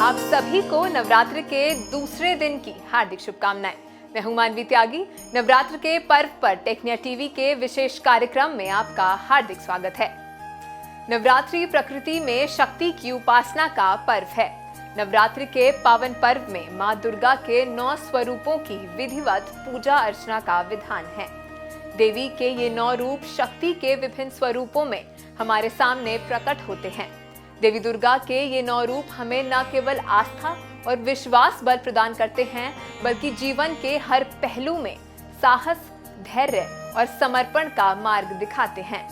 आप सभी को नवरात्र के दूसरे दिन की हार्दिक शुभकामनाएं। मैं हूं मानवी त्यागी। नवरात्र के पर्व पर टेक्निया टीवी के विशेष कार्यक्रम में आपका हार्दिक स्वागत है। नवरात्रि प्रकृति में शक्ति की उपासना का पर्व है। नवरात्रि के पावन पर्व में मां दुर्गा के 9 स्वरूपों की विधिवत पूजा अर्चना का विधान है। देवी के ये 9 रूप शक्ति के विभिन्न स्वरूपों में हमारे सामने प्रकट होते हैं। देवी दुर्गा के ये 9 रूप हमें न केवल आस्था और विश्वास बल प्रदान करते हैं, बल्कि जीवन के हर पहलू में साहस, धैर्य और समर्पण का मार्ग दिखाते हैं।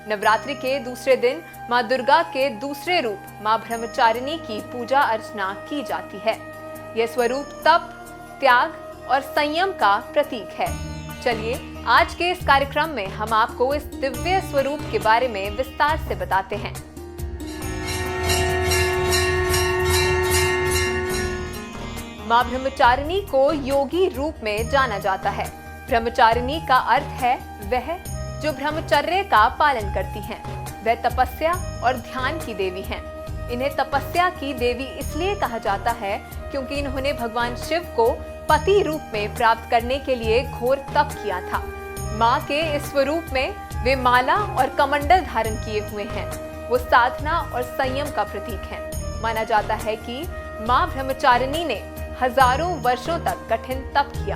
नवरात्रि के दूसरे दिन मां दुर्गा के दूसरे रूप मां ब्रह्मचारिणी की पूजा अर्चना की जाती है। यह स्वरूप तप, त्याग और संयम का प्रतीक है। चलिए आज के इस कार्यक्रम में हम आपको इस दिव्य स्वरूप के बारे में विस्तार से बताते हैं। मां ब्रह्मचारिणी को योगी रूप में जाना जाता है। ब्रह्मचारिणी का अर्थ है वह जो ब्रह्मचर्य का पालन करती हैं। वह तपस्या और ध्यान की देवी हैं। इन्हें तपस्या की देवी इसलिए कहा जाता है क्योंकि इन्होंने भगवान शिव को पति रूप में प्राप्त करने के लिए घोर तप किया था। मां के इस स्वरूप में वे माला और कमंडल धारण किए हुए हैं। वो साधना और संयम का प्रतीक है। माना जाता है कि मां ब्रह्मचारिणी ने हजारों वर्षों तक कठिन तप किया,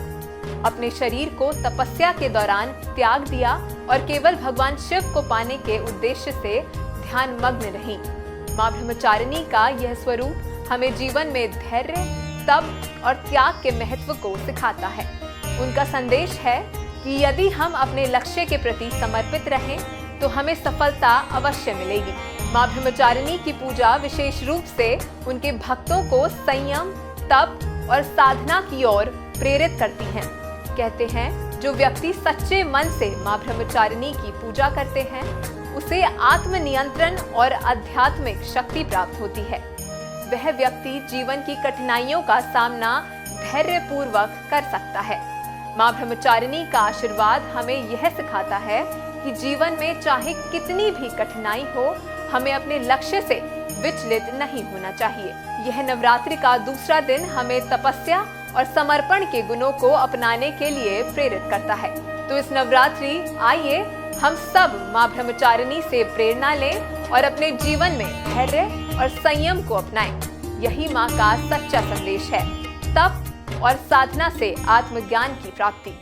अपने शरीर को तपस्या के दौरान त्याग दिया और केवल भगवान शिव को पाने के उद्देश्य से ध्यान मग्न रहीं। मां ब्रह्मचारिणी का यह स्वरूप हमें जीवन में धैर्य, तप और त्याग के महत्व को सिखाता है। उनका संदेश है कि यदि हम अपने लक्ष्य के प्रति समर्पित रहें तो हमें सफलता अवश्य मिलेगी। मां ब्रह्मचारिणी की पूजा विशेष रूप से उनके भक्तों को संयम, तप और साधना की ओर प्रेरित करती हैं। कहते हैं जो व्यक्ति सच्चे मन से मां ब्रह्मचारिणी की पूजा करते हैं उसे आत्मनियंत्रण और आध्यात्मिक शक्ति प्राप्त होती है। वह व्यक्ति जीवन की कठिनाइयों का सामना धैर्य पूर्वक कर सकता है। मां ब्रह्मचारिणी का आशीर्वाद हमें यह सिखाता है कि जीवन में चाहे कितनी भी कठिनाई हो, हमें अपने लक्ष्य से विचलित नहीं होना चाहिए। यह नवरात्रि का दूसरा दिन हमें तपस्या और समर्पण के गुणों को अपनाने के लिए प्रेरित करता है। तो इस नवरात्रि आइए हम सब मां ब्रह्मचारिणी से प्रेरणा लें और अपने जीवन में धैर्य और संयम को अपनाएं। यही मां का सच्चा संदेश है, तप और साधना से आत्मज्ञान की प्राप्ति।